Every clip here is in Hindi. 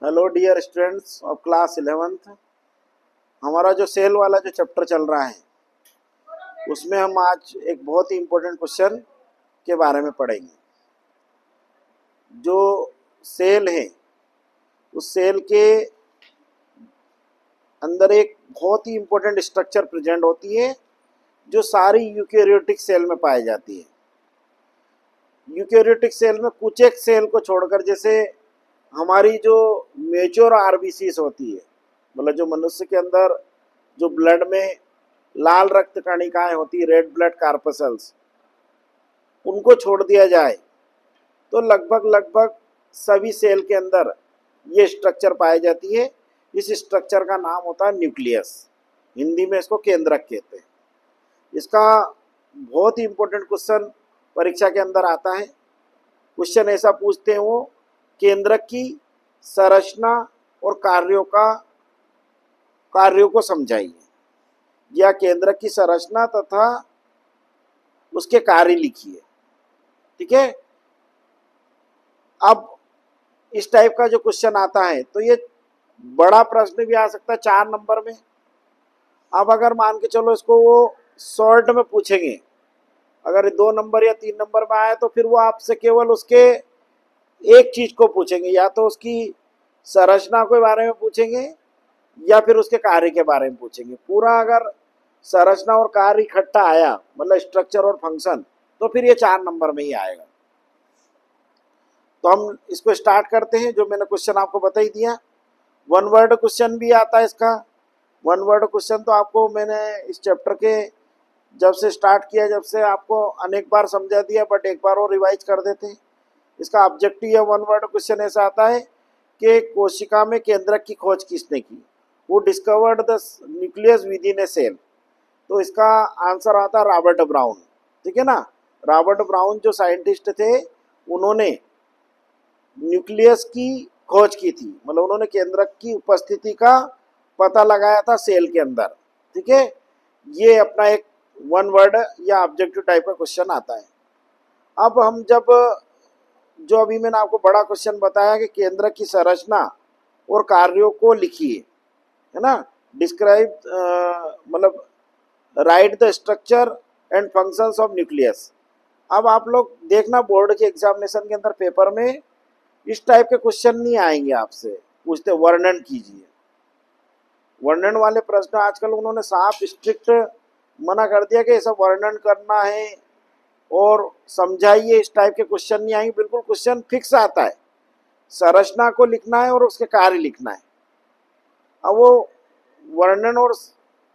Hello dear students of class 11th। हमारा जो सेल वाला जो चैप्टर चल रहा है उसमें हम आज एक बहुत ही इम्पोर्टेंट क्वेश्चन के बारे में पढ़ेंगे। जो सेल है उस सेल के अंदर एक बहुत ही इम्पोर्टेंट स्ट्रक्चर प्रेजेंट होती है जो सारी यूकेरियोटिक सेल में पाई जाती है। यूकेरियोटिक सेल में कुछ एक सेल को छोड़कर, जैसे हमारी जो मेच्योर आरबीसीज होती है, मतलब जो मनुष्य के अंदर जो ब्लड में लाल रक्त कणिकाएं होती है, रेड ब्लड कार्पसल्स, उनको छोड़ दिया जाए तो लगभग लगभग सभी सेल के अंदर ये स्ट्रक्चर पाई जाती है। इस स्ट्रक्चर का नाम होता है न्यूक्लियस। हिंदी में इसको केंद्रक कहते हैं। इसका बहुत ही इम्पोर्टेंट क्वेश्चन परीक्षा के अंदर आता है। क्वेश्चन ऐसा पूछते हैं वो केंद्रक की संरचना और कार्यों को समझाइए, या केंद्रक की संरचना तथा उसके कार्य लिखिए। ठीक है। अब इस टाइप का जो क्वेश्चन आता है तो ये बड़ा प्रश्न भी आ सकता है 4 नंबर में। अब अगर मान के चलो इसको वो शॉर्ट में पूछेंगे, अगर 2 नंबर या 3 नंबर में आए तो फिर वो आपसे केवल उसके एक चीज को पूछेंगे, या तो उसकी संरचना के बारे में पूछेंगे या फिर उसके कार्य के बारे में पूछेंगे। पूरा अगर संरचना और कार्य इकट्ठा आया, मतलब स्ट्रक्चर और फंक्शन, तो फिर ये 4 नंबर में ही आएगा। तो हम इसको स्टार्ट करते हैं। जो मैंने क्वेश्चन आपको बता ही दिया। 1 वर्ड क्वेश्चन भी आता है इसका। 1 वर्ड क्वेश्चन तो आपको मैंने इस चैप्टर के जब से स्टार्ट किया, जब से आपको अनेक बार समझा दिया, बट एक बार और रिवाइज कर देते हैं। इसका ऑब्जेक्टिव या 1 वर्ड क्वेश्चन ऐसा आता है कि कोशिका में केंद्रक की खोज किसने की, वो discovered the nucleus within a cell. तो इसका आंसर आता है रॉबर्ट ब्राउन। ठीक है ना। रॉबर्ट ब्राउन जो साइंटिस्ट थे, उन्होंने न्यूक्लियस की खोज की थी, मतलब उन्होंने केंद्रक की उपस्थिति का पता लगाया था सेल के अंदर। ठीक है। ये अपना एक 1 वर्ड या ऑब्जेक्टिव टाइप का क्वेश्चन आता है। अब हम जब जो अभी मैंने आपको बड़ा क्वेश्चन बताया कि केंद्रक की संरचना और कार्यों को लिखिए, है ना, डिस्क्राइब मतलब right the structure and functions of nucleus. अब आप लोग देखना बोर्ड के एग्जामिनेशन के अंदर पेपर में इस टाइप के क्वेश्चन नहीं आएंगे। आपसे पूछते वर्णन कीजिए। वर्णन वाले प्रश्न आजकल उन्होंने साफ स्ट्रिक्ट मना कर दिया कि ऐसा वर्णन करना है और समझाइए, इस टाइप के क्वेश्चन नहीं आएंगे। बिल्कुल क्वेश्चन फिक्स आता है, संरचना को लिखना है और उसके कार्य लिखना है। अब वो वर्णन और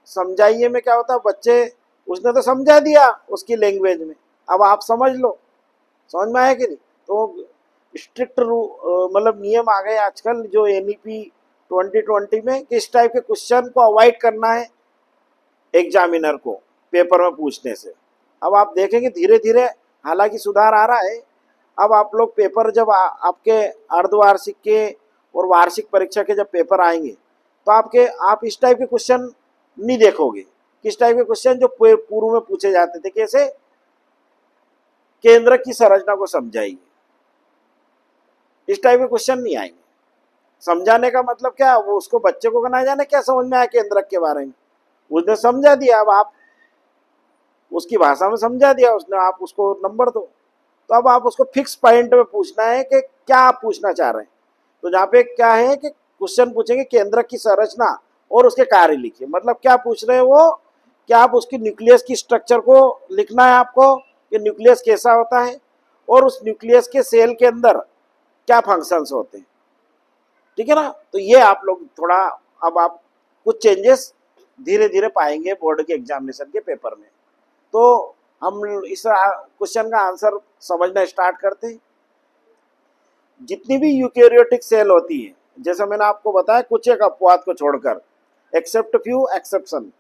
समझाइए में क्या होता है, बच्चे उसने तो समझा दिया उसकी लैंग्वेज में, अब आप समझ लो। समझ में आया कि नहीं। तो स्ट्रिक्ट मतलब नियम आ गए आजकल जो एनईपी 2020 में कि इस टाइप के क्वेश्चन को अवॉइड करना है एग्जामिनर को पेपर में पूछने से। अब आप देखेंगे धीरे धीरे हालांकि सुधार आ रहा है। अब आप लोग पेपर जब आपके अर्धवार्षिक के और वार्षिक परीक्षा के जब पेपर आएंगे तो आप इस टाइप के क्वेश्चन नहीं देखोगे। किस टाइप के क्वेश्चन जो पूर्व में पूछे जाते थे, कैसे केंद्रक की संरचना को समझाइए, इस टाइप के क्वेश्चन नहीं आएंगे। समझाने का मतलब क्या, वो उसको बच्चे को ना जाने क्या समझ में आया केंद्रक के बारे में, उसने समझा दिया। अब आप उसकी भाषा में समझा दिया उसने, आप उसको नंबर दो। तो अब आप उसको फिक्स पॉइंट में पूछना है कि क्या आप पूछना चाह रहे हैं। तो जहाँ पे क्या है कि क्वेश्चन पूछेंगे केंद्रक की संरचना और उसके कार्य लिखिए, मतलब क्या पूछ रहे हैं वो, क्या आप उसकी न्यूक्लियस की स्ट्रक्चर को लिखना है आपको कि न्यूक्लियस कैसा होता है और उस न्यूक्लियस के सेल के अंदर क्या फंक्शंस होते हैं। ठीक है ना। तो ये आप लोग थोड़ा, अब आप कुछ चेंजेस धीरे धीरे पाएंगे बोर्ड के एग्जामिनेशन के पेपर में। तो हम इस क्वेश्चन का आंसर समझना स्टार्ट करते हैं। जितनी भी यूकेरियोटिक सेल होती है, जैसा मैंने आपको बताया कुछ एक अपवाद को छोड़कर, एक्सेप्ट फ्यू एक्सेप्शन,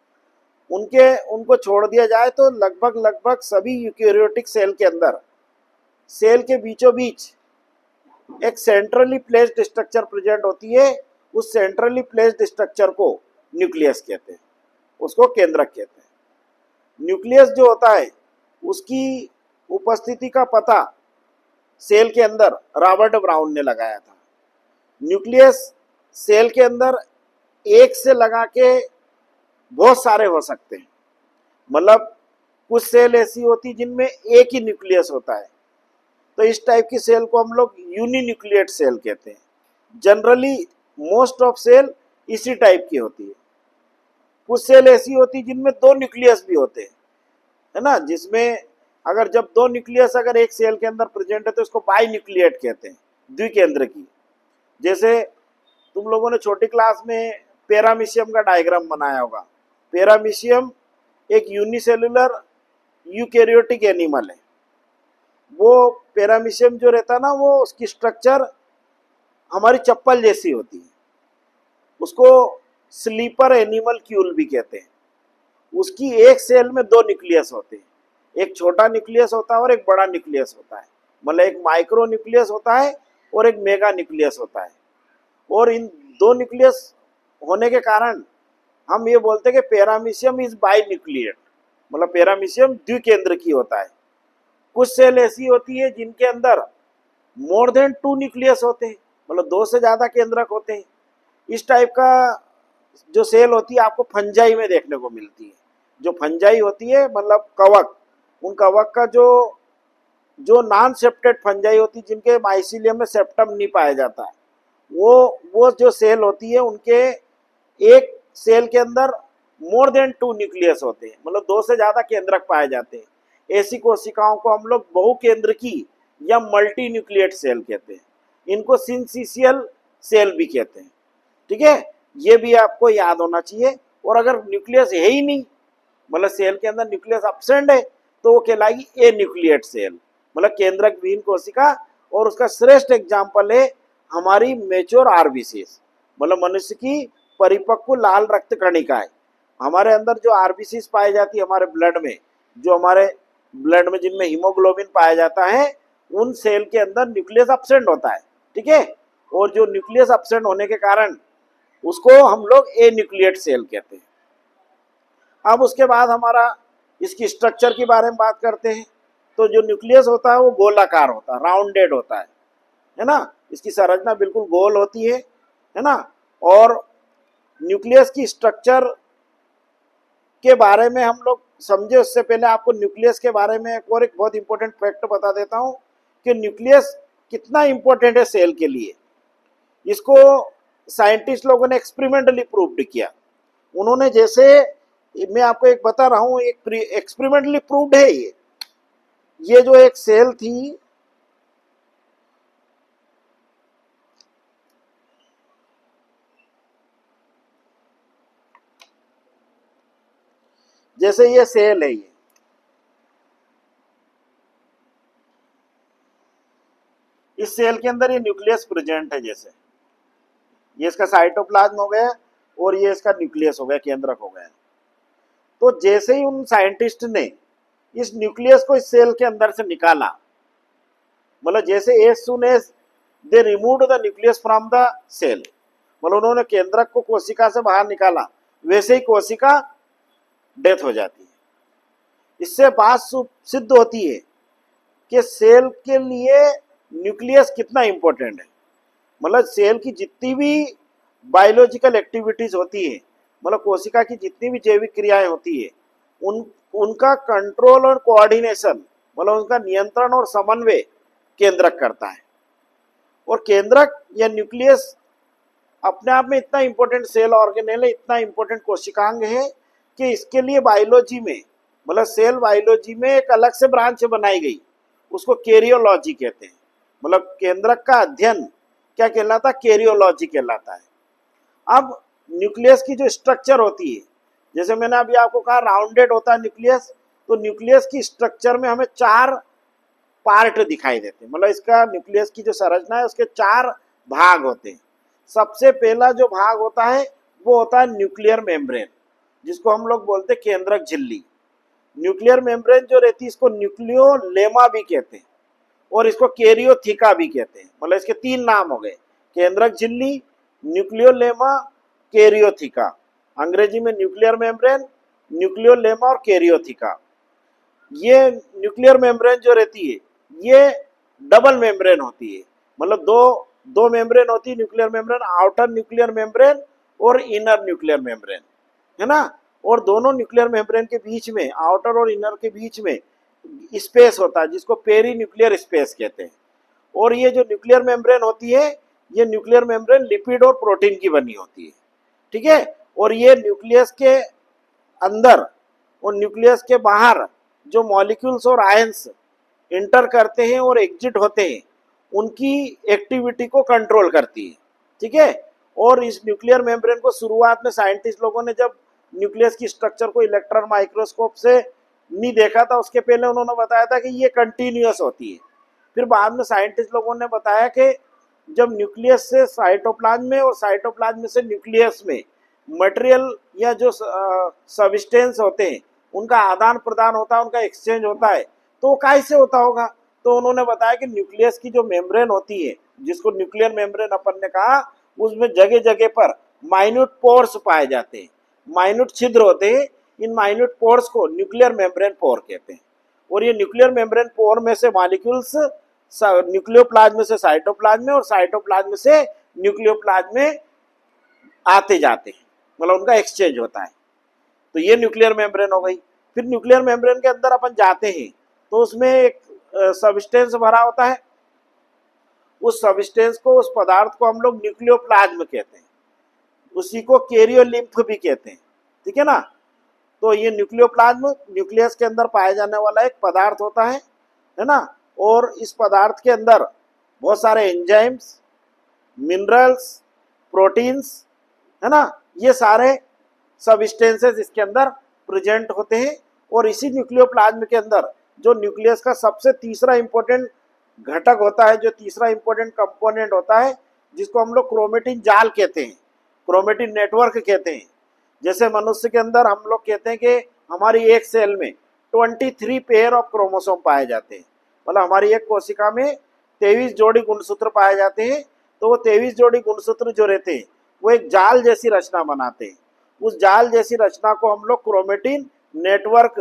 उनको छोड़ दिया जाए तो लगभग लगभग सभी यूकेरियोटिक सेल के अंदर सेल के बीचों बीच एक सेंट्रली प्लेस्ड स्ट्रक्चर प्रेजेंट होती है। उस सेंट्रली प्लेस्ड स्ट्रक्चर को न्यूक्लियस कहते हैं, उसको केंद्रक कहते हैं। न्यूक्लियस जो होता है उसकी उपस्थिति का पता सेल के अंदर रॉबर्ट ब्राउन ने लगाया था। न्यूक्लियस सेल के अंदर एक से लगा के बहुत सारे हो सकते हैं। मतलब कुछ सेल ऐसी होती जिनमें एक ही न्यूक्लियस होता है, तो इस टाइप की सेल को हम लोग यूनिन्यूक्लिएट सेल कहते हैं। जनरली मोस्ट ऑफ सेल इसी टाइप की होती है। कुछ सेल ऐसी होती जिनमें दो न्यूक्लियस भी होते हैं, है ना, जिसमें अगर जब दो न्यूक्लियस अगर एक सेल के अंदर प्रेजेंट है तो इसको बाई न्यूक्लिएट कहते हैं, द्विकेंद्र की। जैसे तुम लोगों ने छोटी क्लास में पैरामीशियम का डायग्राम बनाया होगा। पैरामीशियम एक यूनिसेलुलर यूकैरियोटिक एनिमल है। वो पैरामीशियम जो रहता है ना, वो उसकी स्ट्रक्चर हमारी चप्पल जैसी होती है। उसको स्लीपर एनिमल क्यूल भी कहते हैं। उसकी एक सेल में दो न्यूक्लियस होते हैं, एक छोटा न्यूक्लियस होता है और एक बड़ा न्यूक्लियस होता है। मतलब एक माइक्रो न्यूक्लियस होता है और एक मेगा न्यूक्लियस होता है। और इन दो न्यूक्लियस होने के कारण हम ये बोलते हैं कि पैरामीशियम इज बाई न्यूक्लिएट, मतलब पैरामीशियम द्विकेंद्र की होता है। कुछ सेल ऐसी होती है जिनके अंदर मोर देन टू न्यूक्लियस होते हैं, मतलब दो से ज्यादा केंद्रक होते हैं। इस टाइप का जो सेल होती है आपको फंजाई में देखने को मिलती है। जो फंजाई होती है मतलब कवक, उन कवक का जो जो नॉन सेप्टेड फंजाई होती है, जिनके माइसीलियम में सेप्टम नहीं पाया जाता है, वो जो सेल होती है उनके एक सेल के अंदर मोर देन टू न्यूक्लियस होते हैं, मतलब दो से ज्यादा केंद्रक पाए जाते हैं। ऐसी कोशिकाओं को हम लोग बहुकेंद्रकी या मल्टी न्यूक्लिएट सेल कहते हैं। इनको सिंसिशियल सेल भी कहते हैं। ठीक है, ये भी आपको याद होना चाहिए। और अगर न्यूक्लियस है ही नहीं, मतलब सेल के अंदर न्यूक्लियस एब्सेंट है, तो वो कहलाएगी ए न्यूक्लिएट सेल, मतलब केंद्रक विहीन कोशिका। और उसका श्रेष्ठ एग्जाम्पल है हमारी मेच्योर आरबीसीज, मतलब मनुष्य की परिपक्व लाल रक्त कणिकाएं। हमारे अंदर जो आरबीसीज पाई जाती है हमारे ब्लड में, जो हमारे ब्लड में जिनमें हीमोग्लोबिन पाया जाता है, उन सेल के अंदर न्यूक्लियस एब्सेंट होता है। ठीक है, और जो न्यूक्लियस एब्सेंट होने के कारण उसको हम लोग ए न्यूक्लिएट सेल कहते हैं। अब उसके बाद हमारा इसकी स्ट्रक्चर के बारे में बात करते हैं। तो जो न्यूक्लियस होता है वो गोलाकार होता है, राउंडेड होता है ना। इसकी संरचना बिल्कुल गोल होती है ना। और न्यूक्लियस की स्ट्रक्चर के बारे में हम लोग समझे उससे पहले आपको न्यूक्लियस के बारे में एक बहुत इंपॉर्टेंट फैक्ट बता देता हूं कि न्यूक्लियस कितना इंपॉर्टेंट है सेल के लिए। इसको साइंटिस्ट लोगों ने एक्सपेरिमेंटली प्रूव्ड किया। उन्होंने, जैसे मैं आपको एक बता रहा हूं, एक एक्सपेरिमेंटली प्रूव्ड है ये जो एक सेल थी, जैसे ये सेल है, इस सेल के अंदर ये न्यूक्लियस प्रेजेंट है। जैसे ये इसका साइटोप्लाज्म हो गया और ये इसका न्यूक्लियस हो गया, केंद्रक हो गया। तो जैसे ही उन साइंटिस्ट ने इस न्यूक्लियस को इस सेल के अंदर से निकाला, मतलब जैसे as soon as they removed the nucleus from the cell, मतलब उन्होंने केंद्रक को कोशिका से बाहर निकाला, वैसे ही कोशिका डेथ हो जाती है। इससे बात सिद्ध होती है कि सेल के लिए न्यूक्लियस कितना इंपॉर्टेंट है। मतलब सेल की जितनी भी बायोलॉजिकल एक्टिविटीज होती है, मतलब कोशिका की जितनी भी जैविक क्रियाएं होती है, उनका कंट्रोल और कोऑर्डिनेशन, मतलब उनका नियंत्रण और समन्वय केंद्रक करता है। और केंद्रक या न्यूक्लियस अपने आप में इतना इंपॉर्टेंट सेल ऑर्गेनेल है, इतना इंपॉर्टेंट कोशिकांग है कि इसके लिए बायोलॉजी में, मतलब सेल बायोलॉजी में एक अलग से ब्रांच बनाई गई, उसको कैरियोलॉजी कहते हैं। मतलब केंद्रक का अध्ययन क्या कहलाता है? कैरियोलॉजी कहलाता है। अब न्यूक्लियस की जो स्ट्रक्चर होती है, जैसे मैंने अभी आपको कहा राउंडेड होता है न्यूक्लियस, तो न्यूक्लियस की स्ट्रक्चर में हमें चार पार्ट दिखाई देते हैं। मतलब इसका न्यूक्लियस की जो संरचना है उसके चार भाग होते हैं। सबसे पहला जो भाग होता है वो होता है न्यूक्लियर मेम्ब्रेन, जिसको हम लोग बोलते हैं केंद्रक झिल्ली। न्यूक्लियर मेम्ब्रेन जो रहती है इसको न्यूक्लियोलेमा भी कहते हैं और इसको कैरियोथिका भी कहते हैं। मतलब इसके तीन नाम हो गए, केंद्रक झिल्ली, न्यूक्लियोलेमा, कैरियोथिका। अंग्रेजी में न्यूक्लियर मेम्ब्रेन, न्यूक्लियोलेमा और कैरियोथिका। ये न्यूक्लियर मेम्ब्रेन जो रहती है ये डबल मेम्ब्रेन होती है, मतलब दो दो मेम्ब्रेन होती है nuclear membrane, outer nuclear membrane और इनर न्यूक्लियर मेम्ब्रेन, है ना। और दोनों न्यूक्लियर मेम्ब्रेन के बीच में, आउटर और इनर के बीच में स्पेस होता है जिसको पेरी न्यूक्लियर स्पेस कहते हैं। और ये जो न्यूक्लियर मेम्ब्रेन होती है, ये न्यूक्लियर मेम्ब्रेन लिपिड और प्रोटीन की बनी होती है, ठीक है। और ये न्यूक्लियस के अंदर और न्यूक्लियस के बाहर जो मॉलिक्यूल्स और आयंस इंटर करते हैं और एग्जिट होते हैं, उनकी एक्टिविटी को कंट्रोल करती है, ठीक है। और इस न्यूक्लियर मेम्ब्रेन को शुरुआत में साइंटिस्ट लोगों ने जब न्यूक्लियस की स्ट्रक्चर को इलेक्ट्रॉन माइक्रोस्कोप से नहीं देखा था, उसके पहले उन्होंने बताया था कि ये कंटिन्यूअस होती है। फिर बाद में साइंटिस्ट लोगों ने बताया कि जब न्यूक्लियस से साइटोप्लाज्म में और साइटोप्लाज्म से न्यूक्लियस में मटेरियल या जो सबस्टेंस होते हैं उनका आदान प्रदान होता है, उनका एक्सचेंज होता है, तो वो कैसे होता होगा। तो उन्होंने बताया कि न्यूक्लियस की जो मेम्ब्रेन होती है, जिसको न्यूक्लियर मेम्ब्रेन अपन ने कहा, उसमें जगह जगह पर माइन्यूट पोर्स पाए जाते हैं, माइन्यूट छिद्र होते हैं। इन माइन्यूट पोर्स को न्यूक्लियर मेम्ब्रेन पोर कहते हैं। और ये न्यूक्लियर मेम्ब्रेन पोर में से मॉलिक्यूल्स न्यूक्लियोप्लाज्म से साइटोप्लाज्म में और साइटोप्लाज्म से न्यूक्लियोप्लाज्म में आते जाते हैं, मतलब उनका एक्सचेंज होता है। तो ये न्यूक्लियर मेम्ब्रेन हो गई। फिर न्यूक्लियर मेम्ब्रेन के अंदर अपन जाते हैं तो उसमें एक सबस्टेंस भरा होता है। उस सबस्टेंस को, उस पदार्थ को हम लोग न्यूक्लियोप्लाज्म कहते हैं, उसी को कैरियोलिम्फ भी कहते हैं, ठीक है ना। तो ये न्यूक्लियोप्लाज्म न्यूक्लियस के अंदर पाया जाने वाला एक पदार्थ होता है ना। और इस पदार्थ के अंदर बहुत सारे एंजाइम्स, मिनरल्स, प्रोटीन्स, है ना, ये सारे सबस्टेंसेस इसके अंदर प्रेजेंट होते हैं। और इसी न्यूक्लियोप्लाज्म के अंदर जो न्यूक्लियस का सबसे तीसरा इंपॉर्टेंट घटक होता है, जो तीसरा इंपॉर्टेंट कंपोनेंट होता है, जिसको हम लोग क्रोमेटिन जाल कहते हैं, क्रोमेटिन नेटवर्क कहते हैं। जैसे मनुष्य के अंदर हम लोग कहते हैं कि हमारी एक सेल में 23 पेयर ऑफ क्रोमोसोम पाए जाते हैं, मतलब हमारी एक कोशिका में 23 जोड़ी गुणसूत्र पाए जाते हैं। तो वो 23 जोड़ी गुणसूत्र जो रहते हैं वो एक जाल जैसी रचना बनाते हैं। उस जाल जैसी रचना को हम लोग क्रोमेटिन नेटवर्क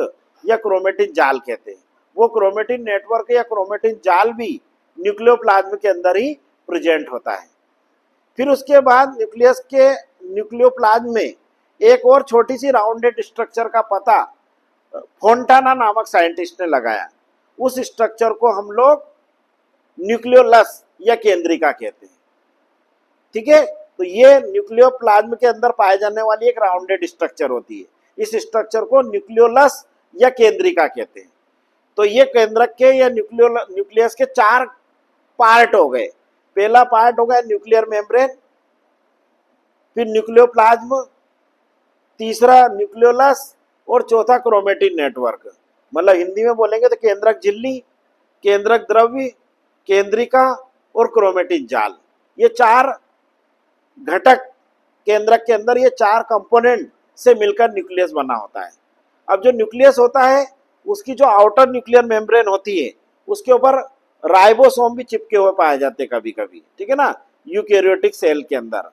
या क्रोमेटिन जाल कहते हैं। वो क्रोमेटिन नेटवर्क या क्रोमेटिन जाल भी न्यूक्लियोप्लाज्म के अंदर ही प्रेजेंट होता है। फिर उसके बाद न्यूक्लियस के न्यूक्लियोप्लाज्म में एक और छोटी सी राउंडेड स्ट्रक्चर का पता फोंटाना नामक साइंटिस्ट ने लगाया। उस स्ट्रक्चर को हम लोग न्यूक्लियोलस या केंद्रिका कहते हैं, ठीक है। तो ये न्यूक्लियोप्लाज्म के अंदर पाए जाने वाली एक राउंडेड स्ट्रक्चर होती है। इस स्ट्रक्चर को न्यूक्लियोलस या केंद्रिका कहते हैं। तो ये केंद्रक के या न्यूक्लियस के 4 पार्ट हो गए। पहला पार्ट हो गया न्यूक्लियर मेम्ब्रेन, फिर न्यूक्लियोप्लाज्म, तीसरा न्यूक्लियोलस और चौथा क्रोमेटिन नेटवर्क। मतलब हिंदी में बोलेंगे तो केंद्रक झिल्ली, केंद्रक द्रव्य, केंद्रिका और क्रोमेटिन जाल, ये 4 घटक केंद्रक के अंदर, ये 4 कंपोनेंट से मिलकर न्यूक्लियस बना होता है। अब जो न्यूक्लियस होता है उसकी जो आउटर न्यूक्लियर मेम्ब्रेन होती है उसके ऊपर राइबोसोम भी चिपके हुए पाए जाते हैं कभी कभी, ठीक है ना, यूकैरियोटिक सेल के अंदर।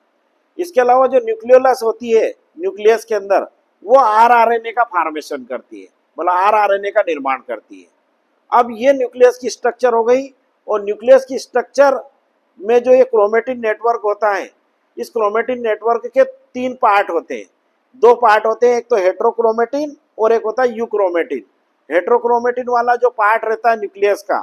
इसके अलावा जो न्यूक्लियोलस होती है न्यूक्लियस के अंदर, वो आरआरएनए का फॉर्मेशन करती है, मतलब आरआरएनए का निर्माण करती है। अब ये न्यूक्लियस की स्ट्रक्चर हो गई। और न्यूक्लियस की स्ट्रक्चर में जो ये क्रोमेटिन नेटवर्क होता है, इस क्रोमेटिन नेटवर्क के 3 पार्ट होते हैं, 2 पार्ट होते हैं, एक तो हेट्रोक्रोमेटिन और एक होता है यूक्रोमेटिन। हेट्रोक्रोमेटिन वाला जो पार्ट रहता है न्यूक्लियस का,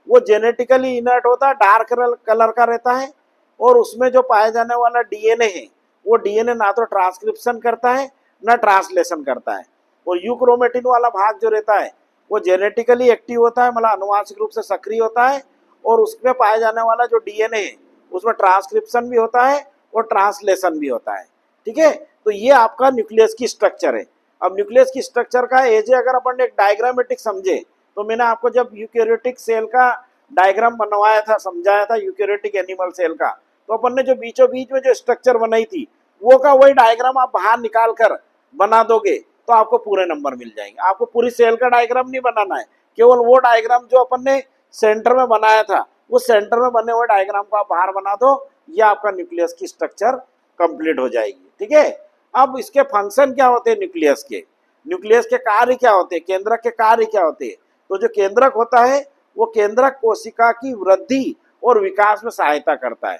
वो जेनेटिकली इनर्ट होता है, डार्क कलर का रहता है। और उसमें जो पाया जाने वाला डीएनए है, वो डीएनए ना तो ट्रांसक्रिप्शन करता है ना ट्रांसलेशन करता है। और यूक्रोमेटिन वाला भाग जो रहता है वो जेनेटिकली एक्टिव होता है, मतलब आनुवांशिक रूप से सक्रिय होता है। और उसमें पाया जाने वाला जो डीएनए है उसमें ट्रांसक्रिप्शन भी होता है और ट्रांसलेशन भी होता है, ठीक है। तो ये आपका न्यूक्लियस की स्ट्रक्चर है। अब न्यूक्लियस की स्ट्रक्चर का एज अगर अपन एक डायग्रामेटिक समझे, तो मैंने आपको जब यूकैरियोटिक सेल का डायग्राम बनवाया था, समझाया था यूकैरियोटिक एनिमल सेल का, तो अपन ने जो बीचों बीच में जो स्ट्रक्चर बनाई थी वो का वही डायग्राम आप बाहर निकाल कर बना दोगे तो आपको पूरे नंबर मिल जाएंगे। आपको पूरी सेल का डायग्राम नहीं बनाना है, केवल वो डायग्राम जो अपन ने सेंटर में बनाया था उस सेंटर में बने हुए डायग्राम को आप बाहर बना दो, ये आपका न्यूक्लियस की स्ट्रक्चर कंप्लीट हो जाएगी, ठीक है। अब इसके फंक्शन क्या होते हैं न्यूक्लियस के कार्य क्या होते हैं, केंद्रक के कार्य क्या होते हैं। तो जो केंद्रक होता है वो केंद्रक कोशिका की वृद्धि और विकास में सहायता करता है।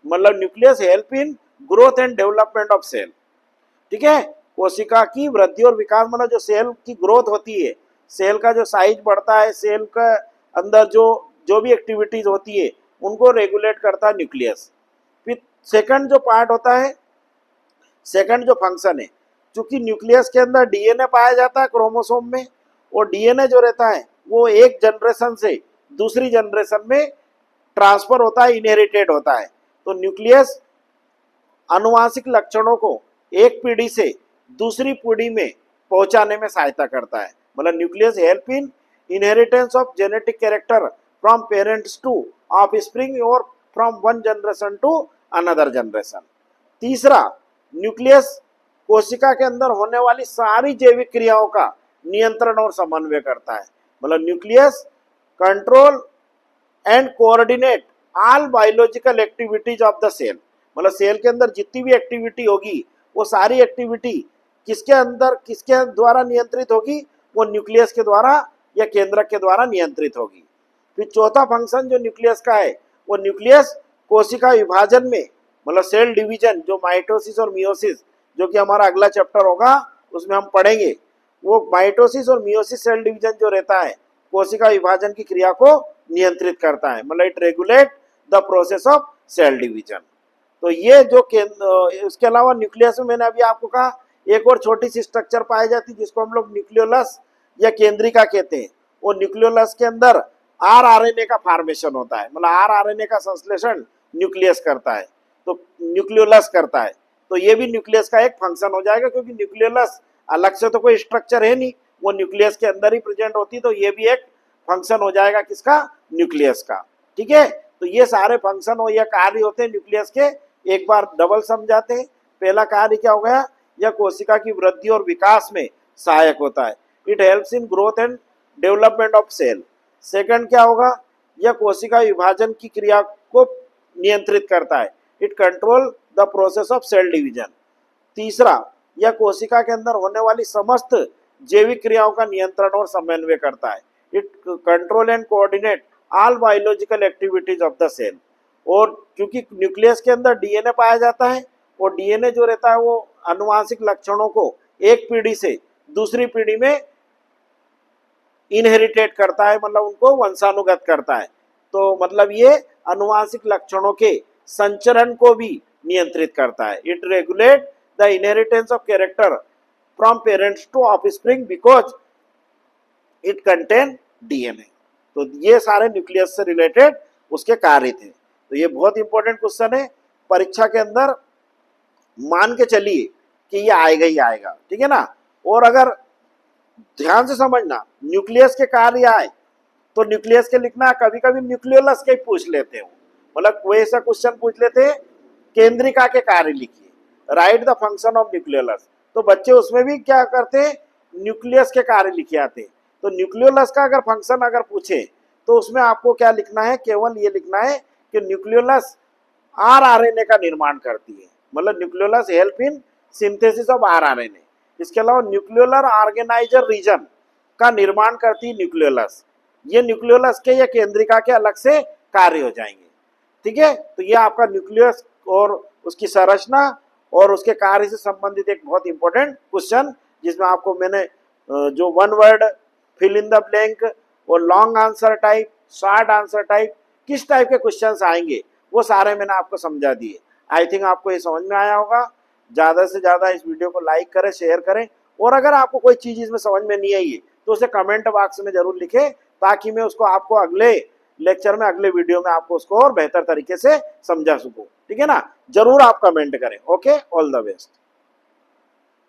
मतलब nucleus help in growth and development of cell. ठीक है, कोशिका की वृद्धि और विकास, मतलब जो सेल की ग्रोथ होती है, सेल का जो साइज बढ़ता है, सेल का अंदर जो जो भी एक्टिविटीज होती है उनको रेगुलेट करता है न्यूक्लियस। फिर सेकंड जो पार्ट होता है, सेकंड जो फंक्शन है, चूंकि न्यूक्लियस के अंदर डीएनए पाया जाता है क्रोमोसोम में, और डीएनए जो रहता है वो एक जनरेशन से दूसरी जनरेशन में ट्रांसफर होता है, इनहेरिटेड होता है। तो न्यूक्लियस आनुवांशिक लक्षणों को एक पीढ़ी से दूसरी पीढ़ी में पहुंचाने में सहायता करता है। मतलब nucleus help in inheritance of genetic character from parents to offspring और from one generation to another generation. तीसरा, न्यूक्लियस कोशिका के अंदर होने वाली सारी जैविक क्रियाओं का नियंत्रण और समन्वय करता है। मतलब nucleus control and coordinate all biological activities of the cell. मतलब सेल के अंदर जितनी भी एक्टिविटी होगी वो सारी एक्टिविटी किसके अंदर किसके द्वारा नियंत्रित होगी, वो न्यूक्लियस के द्वारा या केंद्रक के द्वारा नियंत्रित होगी। फिर चौथा फंक्शन जो न्यूक्लियस का है, वो न्यूक्लियस कोशिका विभाजन में, मतलब सेल डिवीजन, जो माइटोसिस और मियोसिस, जो कि हमारा अगला चैप्टर होगा उसमें हम पढ़ेंगे, वो माइटोसिस और मियोसिस सेल डिवीजन जो रहता है कोशिका विभाजन की क्रिया को नियंत्रित करता है। मतलब it regulate the process of cell division. तो ये जो इसके अलावा न्यूक्लियस में मैंने अभी आपको कहा एक और छोटी सी स्ट्रक्चर पाई जाती है जिसको हम लोग न्यूक्लियोलस या केंद्रिका कहते हैं। वो न्यूक्लियोलस के अंदर आरआरएनए का फॉर्मेशन होता है, मतलब आरआरएनए का संश्लेषण न्यूक्लियस करता है, तो न्यूक्लियोलस करता है। तो ये भी न्यूक्लियस का एक फंक्शन हो जाएगा, क्योंकि न्यूक्लियोलस अलग से तो कोई स्ट्रक्चर है नहीं, वो न्यूक्लियस के अंदर ही प्रेजेंट होती, तो ये भी एक फंक्शन हो जाएगा किसका, न्यूक्लियस का। ठीक है, तो ये सारे फंक्शन हो या कार्य होते हैं न्यूक्लियस के, एक बार डबल समझाते हैं। पहला कार्य क्या हो गया, यह कोशिका की वृद्धि और विकास में सहायक होता है, it helps in growth and development of cell. Second क्या होगा, यह कोशिका विभाजन की क्रिया को नियंत्रित करता है, it control the process of cell division. तीसरा, यह कोशिका के अंदर होने वाली समस्त जैविक क्रियाओं का नियंत्रण और समन्वय करता है, it control and coordinate all biological activities of the cell. और क्योंकि न्यूक्लियस के अंदर डीएनए पाया जाता है, और डीएनए जो रहता है वो आनुवांशिक लक्षणों को एक पीढ़ी से दूसरी पीढ़ी में इनहेरिटेट करता है, मतलब उनको वंशानुगत करता है। तो मतलब ये आनुवांशिक लक्षणों के संचरण को भी नियंत्रित करता है, it regulate the inheritance of character from parents to offspring because it contain DNA. तो ये सारे न्यूक्लियस से रिलेटेड उसके कार्य थे। तो ये बहुत इंपॉर्टेंट क्वेश्चन है, परीक्षा के अंदर मान के चलिए कि ये आएगा ही आएगा। ठीक है ना। और अगर ध्यान से समझना, न्यूक्लियस के कार्य आए तो न्यूक्लियस के लिखना, कभी कभी न्यूक्लियोलस के पूछ लेते हो, मतलब कोई ऐसा क्वेश्चन पूछ लेते हैं केंद्रिका के कार्य लिखिए, right the function of nucleolus, तो बच्चे उसमें भी क्या करते हैं, न्यूक्लियस के कार्य लिखे आते हैं। तो न्यूक्लियोलस का अगर फंक्शन अगर पूछे तो उसमें आपको क्या लिखना है, केवल ये लिखना है कि न्यूक्लियोलस आरआरएनए का निर्माण करती है, मतलब nucleolus help in synthesis of rRNA. इसके अलावा न्यूक्लियोलर ऑर्गेनाइजर रीजन का निर्माण करती है न्यूक्लियोलस। ये न्यूक्लियोलस के या केंद्रिका के अलग से कार्य हो जाएंगे। ठीक है, तो ये आपका न्यूक्लियस और उसकी संरचना और उसके कार्य से संबंधित एक बहुत इंपॉर्टेंट क्वेश्चन, जिसमें आपको मैंने जो one word fill in the blank और long answer type, short answer type, किस टाइप के क्वेश्चंस आएंगे वो सारे मैंने आपको समझा दिए। आई थिंक आपको ये समझ में आया होगा। ज़्यादा से ज़्यादा इस वीडियो को लाइक करें, शेयर करें, और अगर आपको कोई चीज़ इसमें समझ में नहीं आई है तो उसे कमेंट बॉक्स में जरूर लिखें, ताकि मैं उसको आपको अगले लेक्चर में, अगले वीडियो में आपको उसको और बेहतर तरीके से समझा सकूं। ठीक है ना, जरूर आप कमेंट करें। Okay, all the best.